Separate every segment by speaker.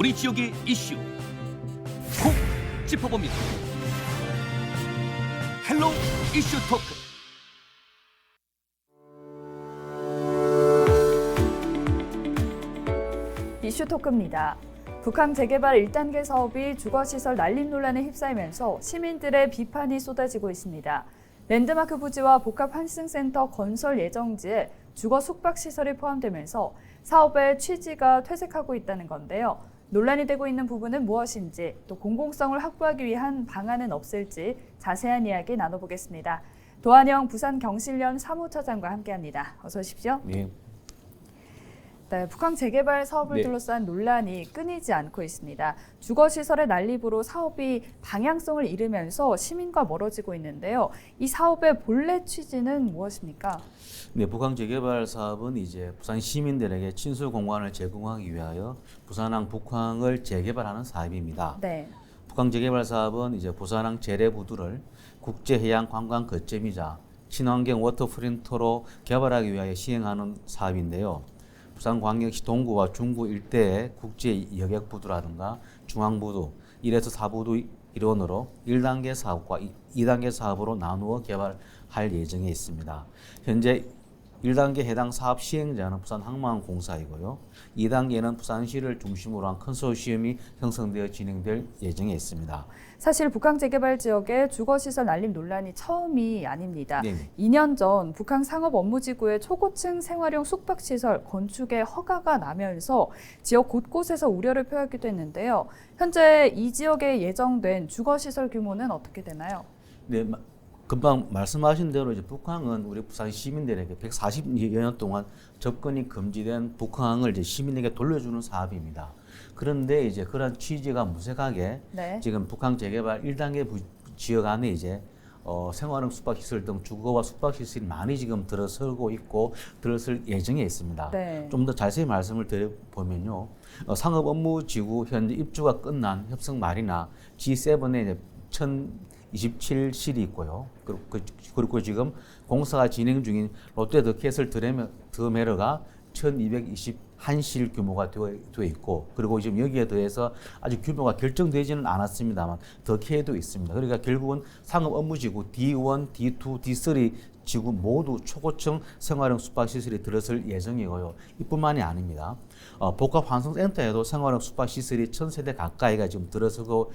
Speaker 1: 우리 지역의 이슈 콕 짚어봅니다. 헬로 이슈 토크.
Speaker 2: 이슈 토크입니다. 북한 재개발 1단계 사업이 주거시설 난립 논란에 휩싸이면서 시민들의 비판이 쏟아지고 있습니다. 랜드마크 부지와 복합 환승센터 건설 예정지에 주거 숙박시설이 포함되면서 사업의 취지가 퇴색하고 있다는 건데요. 논란이 되고 있는 부분은 무엇인지, 또 공공성을 확보하기 위한 방안은 없을지 자세한 이야기 나눠보겠습니다. 도한영 부산경실련 사무처장과 함께합니다. 어서 오십시오.
Speaker 3: 네.
Speaker 2: 네, 북한 재개발 사업을 둘러싼 논란이 끊이지 않고 있습니다. 주거시설의 난립으로 사업이 방향성을 잃으면서 시민과 멀어지고 있는데요. 이 사업의 본래 취지는 무엇입니까?
Speaker 3: 네, 북한 재개발 사업은 이제 부산 시민들에게 친수 공간을 제공하기 위하여 부산항 북항을 재개발하는 사업입니다.
Speaker 2: 네.
Speaker 3: 북한 재개발 사업은 이제 부산항 재래부두를 국제해양 관광 거점이자 친환경 워터프린터로 개발하기 위하여 시행하는 사업인데요. 부산광역시 동구와 중구 일대의 국제 여객부두라든가 중앙부두, 1에서 4부두 일원으로 1단계 사업과 2단계 사업으로 나누어 개발할 예정에 있습니다. 현재 1단계 해당 사업 시행자는 부산항만공사이고요. 2단계는 부산시를 중심으로 한 컨소시엄이 형성되어 진행될 예정에 있습니다.
Speaker 2: 사실 북한 재개발 지역의 주거시설 난립 논란이 처음이 아닙니다.
Speaker 3: 네네.
Speaker 2: 2년 전 북한 상업업무지구의 초고층 생활용 숙박시설 건축에 허가가 나면서 지역 곳곳에서 우려를 표하기도 했는데요. 현재 이 지역에 예정된 주거시설 규모는 어떻게 되나요?
Speaker 3: 네, 금방 말씀하신 대로 이제 북항은 우리 부산 시민들에게 140여 년 동안 접근이 금지된 북항을 이제 시민에게 돌려주는 사업입니다. 그런데 이제 그런 취지가 무색하게
Speaker 2: 네.
Speaker 3: 지금 북항 재개발 1단계 지역 안에 이제 생활형 숙박시설 등 주거와 숙박시설이 많이 지금 들어서고 있고 들어설 예정에 있습니다.
Speaker 2: 네.
Speaker 3: 좀 더 자세히 말씀을 드려보면요. 상업업무지구 현재 입주가 끝난 협성 마리나 G7에 이제 1027실이 있고요. 그리고 지금 공사가 진행 중인 롯데 더캐슬 드메러가 1221실 규모가 되어 있고, 그리고 지금 여기에 더해서 아직 규모가 결정되지는 않았습니다만 더케도 있습니다. 그러니까 결국은 상업업무지구 D1, D2, D3 지구 모두 초고층 생활형 숙박시설이 들어설 예정이고요. 이뿐만이 아닙니다. 복합환승센터에도 생활형 숙박시설이 1000세대 가까이가 지금 들어서고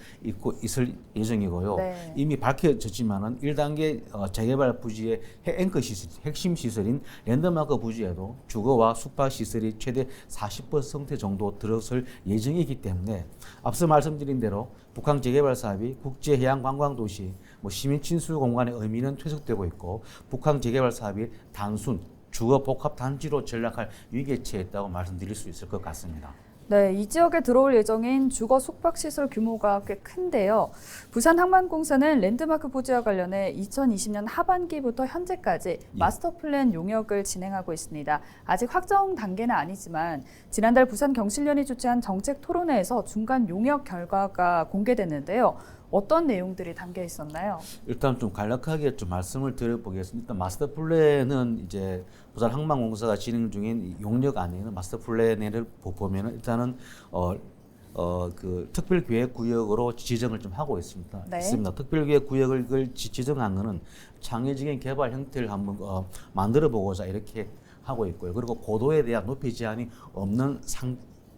Speaker 3: 있을 예정이고요.
Speaker 2: 네.
Speaker 3: 이미 밝혀졌지만은 1단계 재개발 부지의 앵커 시설, 핵심 시설인 랜드마크 부지에도 주거와 숙박시설이 최대 40% 정도 들어설 예정이기 때문에 앞서 말씀드린 대로 북한 재개발 사업이 국제해양관광도시, 시민 친수 공간의 의미는 퇴색되고 있고 북한 재개발 사업이 단순 주거 복합 단지로 전락할 위기에 처했다고 말씀드릴 수 있을 것 같습니다.
Speaker 2: 네, 이 지역에 들어올 예정인 주거 숙박시설 규모가 꽤 큰데요. 부산항만공사는 랜드마크 부지와 관련해 2020년 하반기부터 현재까지 마스터 플랜 용역을 진행하고 있습니다. 아직 확정 단계는 아니지만 지난달 부산경실련이 주최한 정책 토론회에서 중간 용역 결과가 공개됐는데요. 어떤 내용들이 담겨 있었나요?
Speaker 3: 일단 좀 간략하게 좀 말씀을 드려보겠습니다. 일단 마스터 플랜은 이제 부산 항만공사가 진행 중인 용역 안에는 마스터 플랜을 보면은 일단은 그 특별계획구역으로 지정을 좀 하고 있습니다.
Speaker 2: 네.
Speaker 3: 특별계획구역을 지정한 거는 창의적인 개발 형태를 한번 만들어 보고자 이렇게 하고 있고요. 그리고 고도에 대한 높이 제한이 없는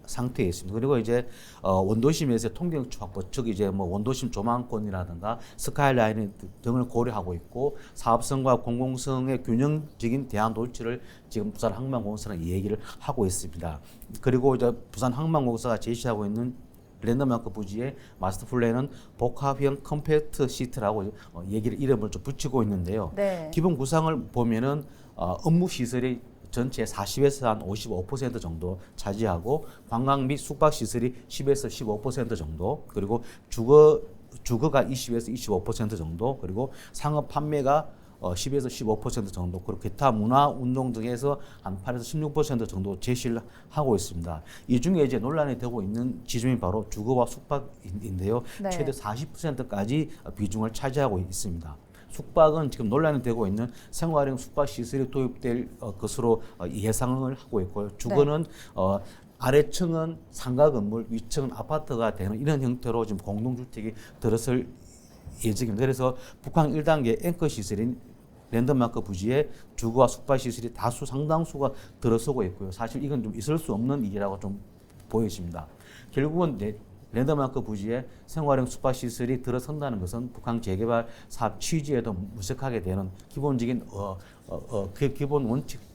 Speaker 3: 상태에 있습니다. 그리고 이제 원도심에서 통경추 확보, 즉 이제 원도심 조망권이라든가 스카이라인 등을 고려하고 있고 사업성과 공공성의 균형적인 대안 도출을 지금 부산 항만공사는 얘기를 하고 있습니다. 그리고 이제 부산 항만공사가 제시하고 있는 랜드마크 부지의 마스터 플랜은 복합형 컴팩트 시트라고 이름을 좀 붙이고 있는데요.
Speaker 2: 네.
Speaker 3: 기본 구상을 보면은 업무 시설이 전체 40에서 한 55% 정도 차지하고 관광 및 숙박 시설이 10에서 15% 정도, 그리고 주거가 20에서 25% 정도, 그리고 상업 판매가 10에서 15% 정도, 그리고 기타 문화 운동 등에서 한 8에서 16% 정도 제시를 하고 있습니다. 이 중에 이제 논란이 되고 있는 지점이 바로 주거와 숙박인데요.
Speaker 2: 네.
Speaker 3: 최대 40%까지 비중을 차지하고 있습니다. 숙박은 지금 논란이 되고 있는 생활형 숙박 시설이 도입될 것으로 예상을 하고 있고요. 주거는 아래층은 상가 건물, 위층은 아파트가 되는 이런 형태로 지금 공동주택이 들어설 예정입니다. 그래서 북한 1단계 앵커 시설인 랜드마크 부지에 주거와 숙박 시설이 다수 상당수가 들어서고 있고요. 사실 이건 좀 있을 수 없는 일이라고 좀 보여집니다. 결국은 랜드마크 부지에 생활형 숙박 시설이 들어선다는 것은 북한 재개발 사업 취지에도 무색하게 되는 기본적인 그 기본 원칙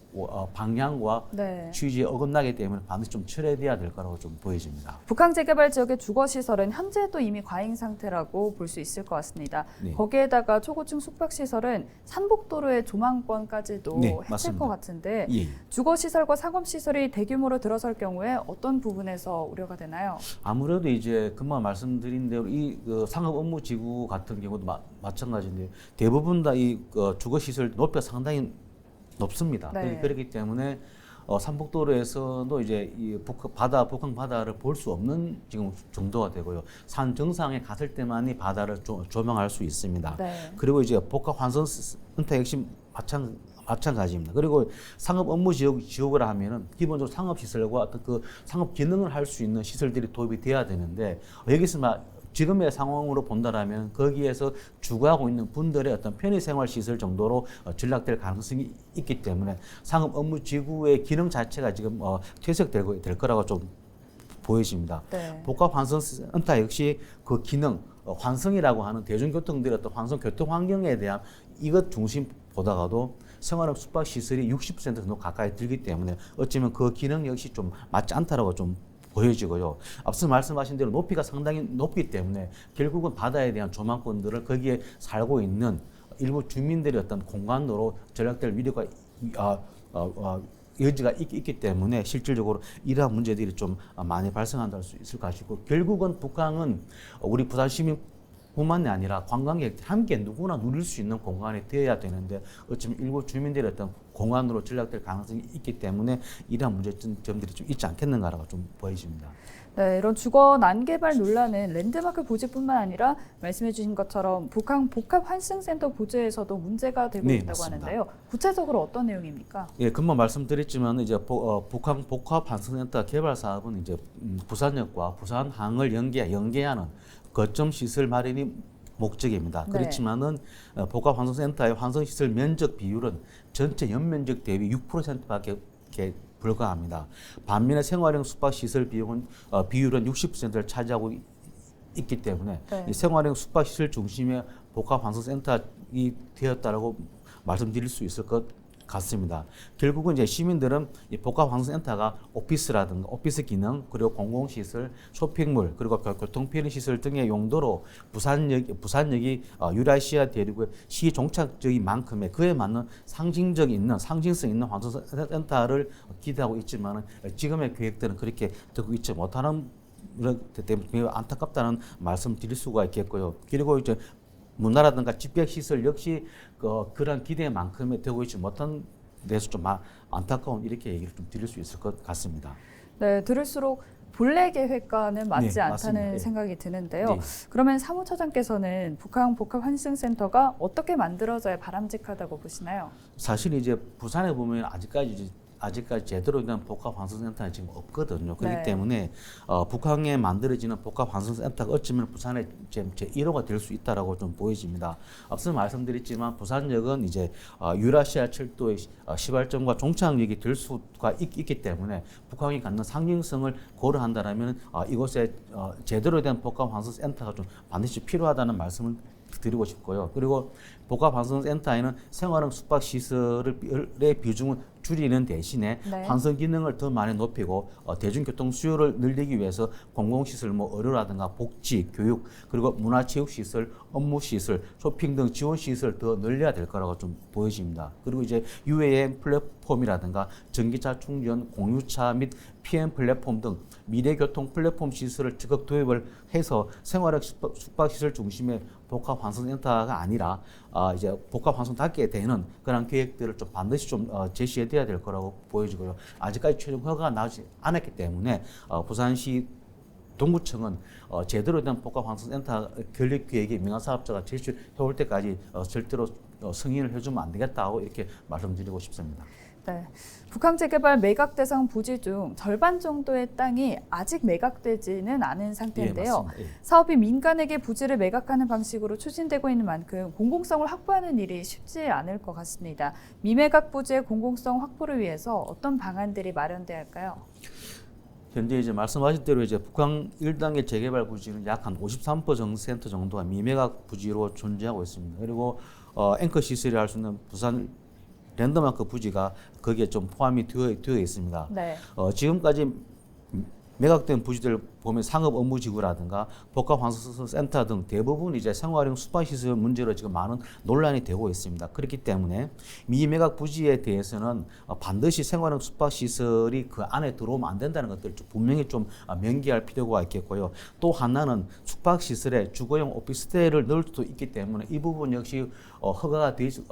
Speaker 3: 방향과
Speaker 2: 네.
Speaker 3: 취지에 어긋나기 때문에 반드시 좀 철회돼야 될 거라고 좀 보여집니다.
Speaker 2: 북한 재개발 지역의 주거 시설은 현재도 이미 과잉 상태라고 볼 수 있을 것 같습니다.
Speaker 3: 네.
Speaker 2: 거기에다가 초고층 숙박 시설은 산복도로의 조망권까지도
Speaker 3: 네,
Speaker 2: 해칠
Speaker 3: 맞습니다.
Speaker 2: 것 같은데
Speaker 3: 예.
Speaker 2: 주거 시설과 상업 시설이 대규모로 들어설 경우에 어떤 부분에서 우려가 되나요?
Speaker 3: 아무래도 이제 금방 말씀드린 대로 이 상업 업무 지구 같은 경우도 마찬가지인데 대부분 다 이 주거 시설 높이가 상당히 높습니다.
Speaker 2: 네.
Speaker 3: 그렇기 때문에 산복도로에서도 이제 이 북한 바다를 볼 수 없는 지금 정도가 되고요. 산 정상에 갔을 때만이 바다를 조망할 수 있습니다.
Speaker 2: 네.
Speaker 3: 그리고 이제 복합 환선 센터 역시 마찬가지입니다. 그리고 상업 업무 지역을 하면은 기본적으로 상업 시설과 어떤 그 상업 기능을 할 수 있는 시설들이 도입이 돼야 되는데 여기서 지금의 상황으로 본다라면 거기에서 주거하고 있는 분들의 어떤 편의생활 시설 정도로 전락될 가능성이 있기 때문에 상업 업무 지구의 기능 자체가 지금 퇴색될 거라고 좀 보여집니다.
Speaker 2: 네.
Speaker 3: 복합 환승센터 역시 그 기능, 환승이라고 하는 대중교통들의 어떤 환승 교통 환경에 대한 이것 중심보다가도 생활형 숙박 시설이 60% 정도 가까이 들기 때문에 어쩌면 그 기능 역시 좀 맞지 않다라고 좀 보여지고요. 앞서 말씀하신 대로 높이가 상당히 높기 때문에 결국은 바다에 대한 조망권들을 거기에 살고 있는 일부 주민들의 어떤 공간으로 전락될 위력가 여지가 있기 때문에 실질적으로 이러한 문제들이 좀 많이 발생한다 할 수 있을 것이고 결국은 북한은 우리 부산 시민 뿐만이 아니라 관광객들 함께 누구나 누릴 수 있는 공간이 되어야 되는데 어쩌면 일부 주민들의 어떤 공간으로 전락될 가능성이 있기 때문에 이러한 문제점들이 좀 있지 않겠는가라고 좀 보여집니다.
Speaker 2: 네, 이런 주거 난개발 논란은 랜드마크 부지뿐만 아니라 말씀해 주신 것처럼 북한 복합 환승센터 부지에서도 문제가 되고
Speaker 3: 네,
Speaker 2: 있다고
Speaker 3: 맞습니다.
Speaker 2: 하는데요. 구체적으로 어떤 내용입니까?
Speaker 3: 예, 금방 말씀드렸지만 이제 북한 복합 환승센터 개발 사업은 이제 부산역과 부산항을 연계하는 거점 시설 마련이 목적입니다.
Speaker 2: 네.
Speaker 3: 그렇지만은 복합 환승센터의 환승 시설 면적 비율은 전체 연면적 대비 6%밖에 불과합니다. 반면에 생활형 숙박 시설 비율은 60%를 차지하고 있기 때문에
Speaker 2: 네.
Speaker 3: 이 생활형 숙박 시설 중심의 복합 환승센터가 되었다라고 말씀드릴 수 있을 것 같습니다. 결국은 이제 시민들은 이 복합 환승센터가 오피스라든가 오피스 기능 그리고 공공시설, 쇼핑몰 그리고 교통 편의 시설 등의 용도로 부산역이 유라시아 대륙의 시 종착적인 만큼의 그에 맞는 상징성 있는 환승센터를 기대하고 있지만 지금의 계획들은 그렇게 되고 있지 못하는 때문에 매우 안타깝다는 말씀 드릴 수가 있겠고요. 그리고 이제 문화라든가 집객시설 역시 그런 기대만큼의 되고 있지 못한 데서 좀 안타까운 이렇게 얘기를 좀 드릴 수 있을 것 같습니다.
Speaker 2: 네, 들을수록 본래 계획과는 맞지
Speaker 3: 네,
Speaker 2: 않다는
Speaker 3: 맞습니다.
Speaker 2: 생각이 드는데요.
Speaker 3: 네.
Speaker 2: 그러면 사무처장께서는 북한 복합 환승센터가 어떻게 만들어져야 바람직하다고 보시나요? 사실
Speaker 3: 이제 부산에 보면 아직까지 제대로 된 복합 환승센터는 지금 없거든요. 그렇기
Speaker 2: 네.
Speaker 3: 때문에 북한에 만들어지는 복합 환승센터가 어쩌면 부산의 제 1호가 될 수 있다라고 좀 보여집니다. 앞서 말씀드렸지만 부산역은 이제 유라시아 철도의 시발점과 종착역이 될 수가 있기 때문에 북한이 갖는 상징성을 고려한다라면 이곳에 제대로 된 복합 환승센터가 좀 반드시 필요하다는 말씀을 드리고 싶고요. 그리고 복합 환승센터에는 생활형 숙박 시설의 비중은 줄이는 대신에
Speaker 2: 네.
Speaker 3: 환승 기능을 더 많이 높이고 대중교통 수요를 늘리기 위해서 공공시설, 의료라든가 복지, 교육, 그리고 문화체육시설, 업무시설, 쇼핑 등 지원시설 더 늘려야 될 거라고 좀 보여집니다. 그리고 이제 UAM 플랫폼이라든가 전기차 충전, 공유차 및 PM 플랫폼 등 미래교통 플랫폼 시설을 적극 도입을 해서 생활형 숙박시설 중심의 복합 환승센터가 아니라 이제 복합 환승답게 되는 그런 계획들을 좀 반드시 좀 제시해 돼야 될 거라고 보여지고요. 아직까지 최종 허가가 나오지 않았기 때문에 부산시 동구청은 제대로 된 복합 환승센터 건립 계획이 민간 사업자가 제시해 올 때까지 절대로 승인을 해주면 안 되겠다고 이렇게 말씀드리고 싶습니다.
Speaker 2: 네. 북한 재개발 매각 대상 부지 중 절반 정도의 땅이 아직 매각되지는 않은 상태인데요.
Speaker 3: 맞습니다. 예.
Speaker 2: 사업이 민간에게 부지를 매각하는 방식으로 추진되고 있는 만큼 공공성을 확보하는 일이 쉽지 않을 것 같습니다. 미매각 부지의 공공성 확보를 위해서 어떤 방안들이 마련돼야 할까요?
Speaker 3: 현재 이제 말씀하신 대로 이제 북한 1단계 재개발 부지는 약 한 53% 정도가 미매각 부지로 존재하고 있습니다. 그리고 앵커 시설이 할 수 있는 부산 랜드마크 부지가 거기에 좀 포함이 되어 있습니다.
Speaker 2: 네.
Speaker 3: 지금까지 매각된 부지들 보면 상업 업무지구라든가 복합환수센터 등 대부분 이제 생활용 숙박시설 문제로 지금 많은 논란이 되고 있습니다. 그렇기 때문에 미매각 부지에 대해서는 반드시 생활용 숙박시설이 그 안에 들어오면 안 된다는 것들을 분명히 좀 명기할 필요가 있겠고요. 또 하나는 숙박시설에 주거용 오피스텔을 넣을 수도 있기 때문에 이 부분 역시 허가가 되지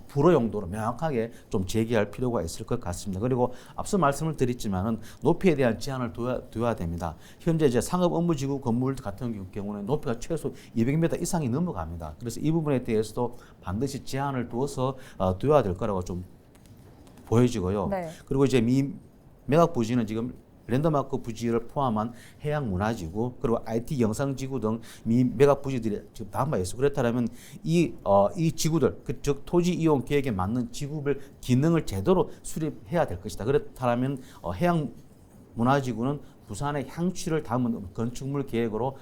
Speaker 3: 불허 용도로 명확하게 좀 제기할 필요가 있을 것 같습니다. 그리고 앞서 말씀을 드렸지만은 높이에 대한 제한을 둬야 됩니다. 현재 이제 상업 업무지구 건물 같은 경우는 높이가 최소 200m 이상이 넘어갑니다. 그래서 이 부분에 대해서도 반드시 제한을 두어서 둬야 될 거라고 좀 보여지고요.
Speaker 2: 네.
Speaker 3: 그리고 이제 매각 부지는 지금 랜드마크 부지를 포함한 해양 문화지구 그리고 IT 영상지구 등 매각 부지들이 지금 남아 있어. 그렇다면 이 지구들 즉 토지 이용 계획에 맞는 지구별 기능을 제대로 수립해야 될 것이다. 그렇다면 해양 문화지구는 부산의 향취를 담은 건축물 계획으로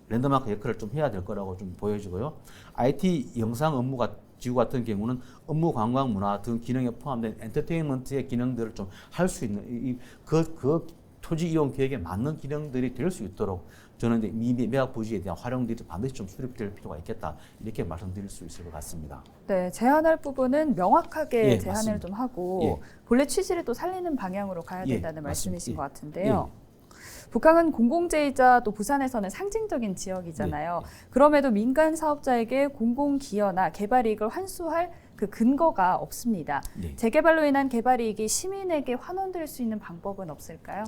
Speaker 3: 랜드마크 역할을 좀 해야 될 거라고 좀 보여지고요. IT 영상 업무가 지구 같은 경우는 업무 관광 문화 등 기능에 포함된 엔터테인먼트의 기능들을 좀 할 수 있는 그 토지 이용 계획에 맞는 기능들이 될 수 있도록 저는 이제 매각 부지에 대한 활용들이 반드시 좀 수립될 필요가 있겠다 이렇게 말씀드릴 수 있을 것 같습니다.
Speaker 2: 네, 제한할 부분은 명확하게
Speaker 3: 예,
Speaker 2: 제한을
Speaker 3: 맞습니다.
Speaker 2: 좀 하고
Speaker 3: 예.
Speaker 2: 본래 취지를 또 살리는 방향으로 가야
Speaker 3: 예,
Speaker 2: 된다는 말씀이신
Speaker 3: 맞습니다.
Speaker 2: 것 같은데요. 북한은 공공재이자 또 부산에서는 상징적인 지역이잖아요. 그럼에도 민간 사업자에게 공공기여나 개발이익을 환수할 그 근거가 없습니다.
Speaker 3: 네.
Speaker 2: 재개발로 인한 개발이익이 시민에게 환원될 수 있는 방법은 없을까요?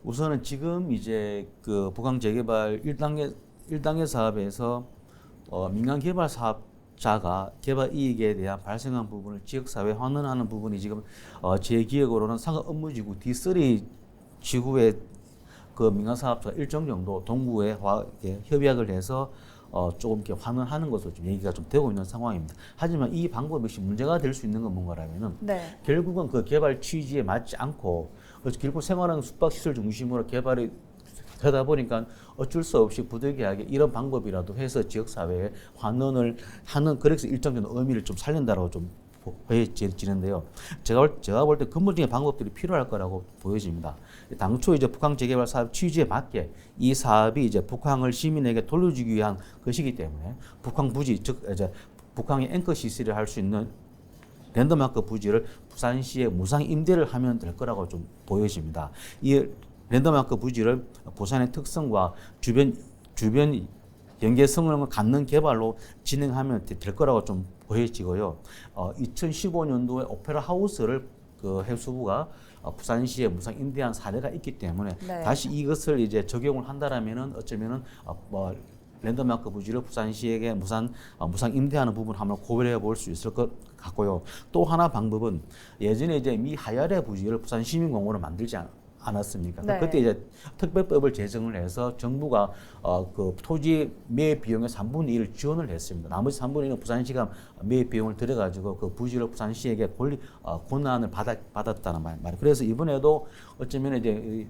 Speaker 3: 우선은 지금 이제 그 북한 재개발 1단계 사업에서 민간 개발 사업자가 개발 이익에 대한 발생한 부분을 지역사회에 환원하는 부분이 지금 제 기억으로는 상업 업무지구 D3 지구의 그 민간 사업자가 일정 정도 동구에 협약을 해서 조금 이렇게 환원하는 것으로 좀 얘기가 좀 되고 있는 상황입니다. 하지만 이 방법 역시 문제가 될 수 있는 건 뭔가라면은
Speaker 2: 네.
Speaker 3: 결국은 그 개발 취지에 맞지 않고 결국 생활형 숙박시설 중심으로 개발이 되다 보니까 어쩔 수 없이 부득이하게 이런 방법이라도 해서 지역사회에 환원을 하는 그래서 일정 정도 의미를 좀 살린다라고 좀 보여지는데요. 제가 볼 때 근본적인 방법들이 필요할 거라고 보여집니다. 당초 이제 북한 재개발 사업 취지에 맞게 이 사업이 이제 북한을 시민에게 돌려주기 위한 것이기 때문에 북한 부지 즉 이제 북한의 앵커 시설을 할 수 있는 랜드마크 부지를 부산시에 무상 임대를 하면 될 거라고 좀 보여집니다. 이 랜드마크 부지를 부산의 특성과 주변 연계성을 갖는 개발로 진행하면 될 거라고 좀 보여지고요. 2015년도에 오페라 하우스를 그 해수부가 부산시에 무상 임대한 사례가 있기 때문에
Speaker 2: 네.
Speaker 3: 다시 이것을 이제 적용을 한다라면은 어쩌면은 랜드마크 부지를 부산시에게 무상 임대하는 부분 한번 고려해 볼 수 있을 것 같고요. 또 하나 방법은 예전에 이제 미 하야레 부지를 부산 시민공원으로 만들지 않았습니까?
Speaker 2: 네.
Speaker 3: 그때 이제 특별법을 제정을 해서 정부가 그 토지 매입 비용의 3분의 1을 지원을 했습니다. 나머지 3분의 1은 부산시가 매입 비용을 들여가지고 그 부지를 부산시에게 권한을 받았다는 말이에요. 그래서 이번에도 어쩌면 이제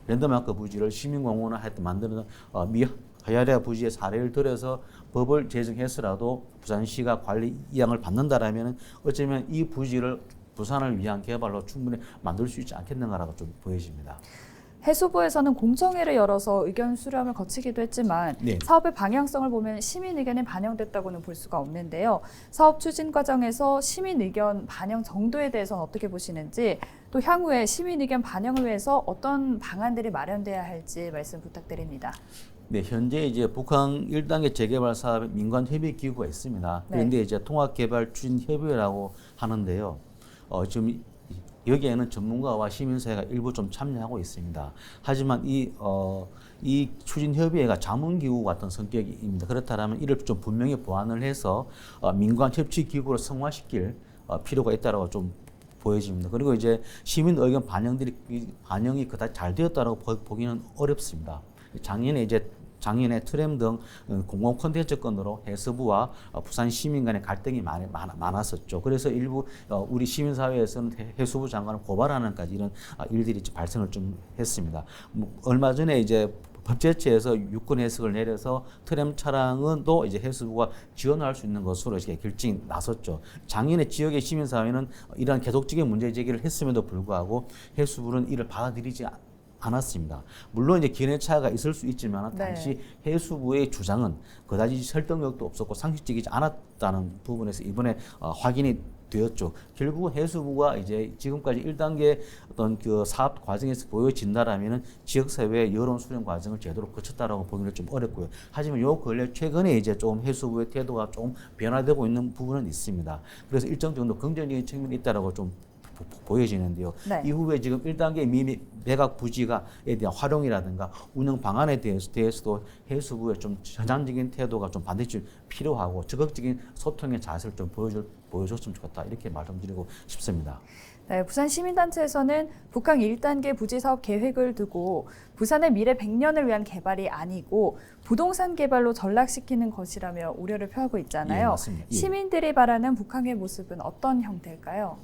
Speaker 3: 랜드마크 부지를 시민공원을 하여튼 만드는 미 하야레 부지의 사례를 들어서 법을 제정해서라도 부산시가 관리 이양을 받는다라면 어쩌면 이 부지를 부산을 위한 개발로 충분히 만들 수 있지 않겠는가라고 좀 보여집니다.
Speaker 2: 해수부에서는 공청회를 열어서 의견 수렴을 거치기도 했지만
Speaker 3: 네.
Speaker 2: 사업의 방향성을 보면 시민 의견이 반영됐다고는 볼 수가 없는데요. 사업 추진 과정에서 시민 의견 반영 정도에 대해서는 어떻게 보시는지 또 향후에 시민 의견 반영을 위해서 어떤 방안들이 마련돼야 할지 말씀 부탁드립니다.
Speaker 3: 네, 현재 이제 북한 1단계 재개발 사업에 민관 협의 기구가 있습니다. 그런데
Speaker 2: 네.
Speaker 3: 이제 통합개발 추진 협의회라고 하는데요. 지금 여기에는 전문가와 시민사회가 일부 좀 참여하고 있습니다. 하지만 이 추진협의회가 자문기구 같은 성격입니다. 그렇다면 이를 좀 분명히 보완을 해서 민관 협치기구로 성화시킬 필요가 있다고 좀 보여집니다. 그리고 이제 시민 의견 반영이 그다지 잘 되었다라고 보기는 어렵습니다. 작년에 트램 등 공공 콘텐츠 건으로 해수부와 부산 시민 간의 갈등이 많았었죠. 그래서 일부 우리 시민사회에서는 해수부 장관을 고발하는까지 이런 일들이 발생을 좀 했습니다. 얼마 전에 이제 법제처에서 유권 해석을 내려서 트램 차량은 또 이제 해수부가 지원할 수 있는 것으로 이렇게 결정이 나섰죠. 작년에 지역의 시민사회는 이러한 계속적인 문제 제기를 했음에도 불구하고 해수부는 이를 받아들이지 않았습니다. 물론 이제 견해 차이가 있을 수 있지만 당시 해수부의 주장은 그다지 설득력도 없었고 상식적이지 않았다는 부분에서 이번에 확인이 되었죠. 결국 해수부가 이제 지금까지 1단계 어떤 그 사업 과정에서 보여진다라면은 지역사회의 여론 수렴 과정을 제대로 거쳤다라고 보기는 좀 어렵고요. 하지만 요 근래 최근에 이제 좀 해수부의 태도가 좀 변화되고 있는 부분은 있습니다. 그래서 일정 정도 긍정적인 측면이 있다라고 좀 보여지는데요.
Speaker 2: 네. 이후에
Speaker 3: 지금 1단계 매각 부지가에 대한 활용이라든가 운영 방안에 대해서도 해수부의 좀 전향적인 태도가 좀 반드시 필요하고 적극적인 소통의 자세를 좀 보여줬으면 좋겠다 이렇게 말씀드리고 싶습니다.
Speaker 2: 네, 부산 시민단체에서는 북항 1단계 부지 사업 계획을 두고 부산의 미래 100년을 위한 개발이 아니고 부동산 개발로 전락시키는 것이라며 우려를 표하고 있잖아요.
Speaker 3: 예, 맞습니다. 예.
Speaker 2: 시민들이 바라는 북항의 모습은 어떤 형태일까요?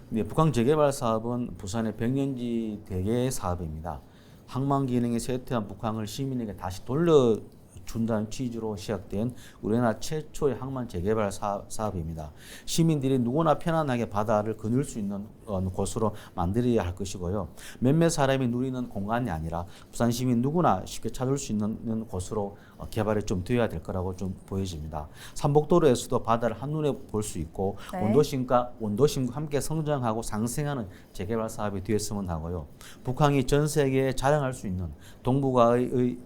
Speaker 3: 네, 북항 재개발 사업은 부산의 100년지 대개 사업입니다. 항만 기능이 쇠퇴한 북항을 시민에게 다시 돌려준다는 취지로 시작된 우리나라 최초의 항만 재개발 사업입니다. 시민들이 누구나 편안하게 바다를 거닐 수 있는 곳으로 만들어야 할 것이고요. 몇몇 사람이 누리는 공간이 아니라 부산 시민 누구나 쉽게 찾을 수 있는 곳으로 개발이 좀 되어야 될 거라고 좀 보여집니다. 삼복도로에서도 바다를 한눈에 볼 수 있고 원도심과 함께 성장하고 상생하는 재개발 사업이 되었으면 하고요. 북항이 전 세계에 자랑할 수 있는 동북아의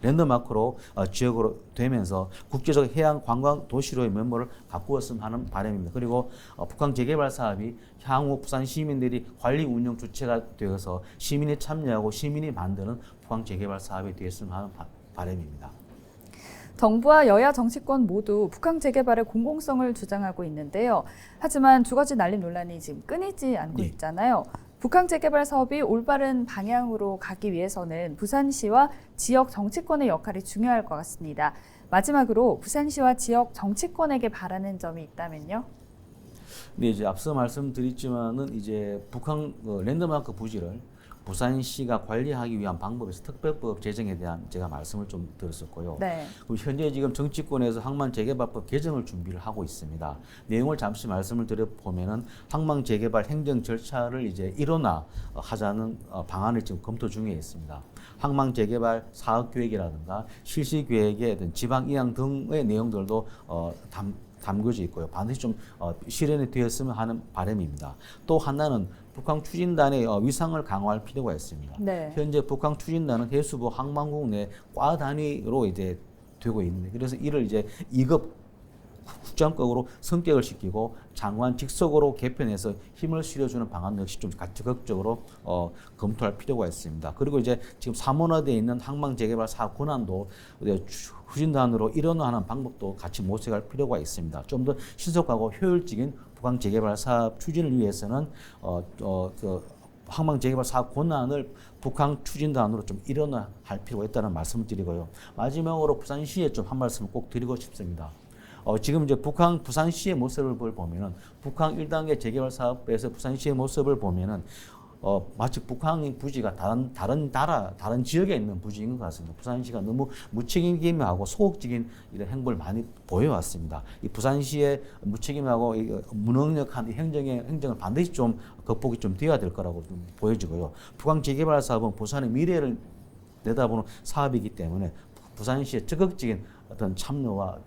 Speaker 3: 랜드마크로 지역으로 되면서 국제적 해양 관광 도시로의 면모를 가꾸었으면 하는 바람입니다. 그리고 북항 재개발 사업이 향후 부산 시민들이 관리 운영 주체가 되어서 시민이 참여하고 시민이 만드는 북항 재개발 사업이 되었으면 하는 바람입니다.
Speaker 2: 정부와 여야 정치권 모두 북항 재개발의 공공성을 주장하고 있는데요. 하지만 주거지 난립 논란이 지금 끊이지 않고 있잖아요. 북항 재개발 사업이 올바른 방향으로 가기 위해서는 부산시와 지역 정치권의 역할이 중요할 것 같습니다. 마지막으로 부산시와 지역 정치권에게 바라는 점이 있다면요?
Speaker 3: 네, 이제 앞서 말씀드렸지만은 이제 북항 랜드마크 부지를 부산시가 관리하기 위한 방법에서 특별법 제정에 대한 제가 말씀을 좀 드렸었고요.
Speaker 2: 네.
Speaker 3: 그리고 현재 지금 정치권에서 항만 재개발법 개정을 준비를 하고 있습니다. 내용을 잠시 말씀을 드려보면은 항만 재개발 행정 절차를 이제 일원화하자는 방안을 지금 검토 중에 있습니다. 항만 재개발 사업 계획이라든가 실시 계획의 어떤 지방 이양 등의 내용들도 담겨져 있고요. 반드시 좀 실현이 되었으면 하는 바람입니다. 또 하나는 북항 추진단의 위상을 강화할 필요가 있습니다.
Speaker 2: 네.
Speaker 3: 현재 북항 추진단은 해수부 항만국 내 과 단위로 이제 되고 있는데 그래서 이를 이제 2급 국장급으로 성격을 시키고 장관 직속으로 개편해서 힘을 실어주는 방안 역시 좀 적극적으로 검토할 필요가 있습니다. 그리고 이제 지금 사문화되어 있는 항만 재개발 사업 권한도 추진단으로 일원화하는 방법도 같이 모색할 필요가 있습니다. 좀 더 신속하고 효율적인 북항 재개발 사업 추진을 위해서는 항만 재개발 사업 권한을 북항 추진단으로 좀 일원화할 필요가 있다는 말씀을 드리고요. 마지막으로 부산시에 좀 한 말씀을 꼭 드리고 싶습니다. 지금 이제 부산시의 모습을 보면은 북항 1단계 재개발 사업에서 부산시의 모습을 보면은 마치 북항 부지가 다른 지역에 있는 부지인 것 같습니다. 부산시가 너무 무책임하고 소극적인 이런 행보를 많이 보여왔습니다. 이 부산시의 무책임하고 무능력한 행정을 반드시 좀 극복이 좀 되어야 될 거라고 좀 보여지고요. 북항 재개발 사업은 부산의 미래를 내다보는 사업이기 때문에 부산시의 적극적인 어떤 참여와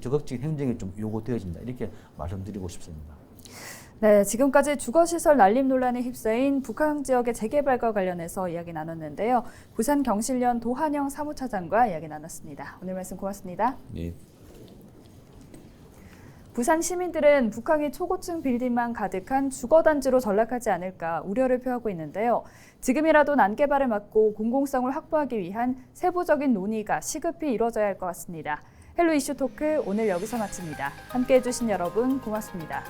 Speaker 3: 적극적인 행정이 좀 요구되어진다. 이렇게 말씀드리고 싶습니다.
Speaker 2: 네, 지금까지 주거시설 난립 논란에 휩싸인 북항 지역의 재개발과 관련해서 이야기 나눴는데요. 부산경실련 도한영 사무차장과 이야기 나눴습니다. 오늘 말씀 고맙습니다.
Speaker 3: 네.
Speaker 2: 부산 시민들은 북항이 초고층 빌딩만 가득한 주거단지로 전락하지 않을까 우려를 표하고 있는데요. 지금이라도 난개발을 막고 공공성을 확보하기 위한 세부적인 논의가 시급히 이루어져야 할 것 같습니다. 헬로 이슈 토크 오늘 여기서 마칩니다. 함께해 주신 여러분 고맙습니다.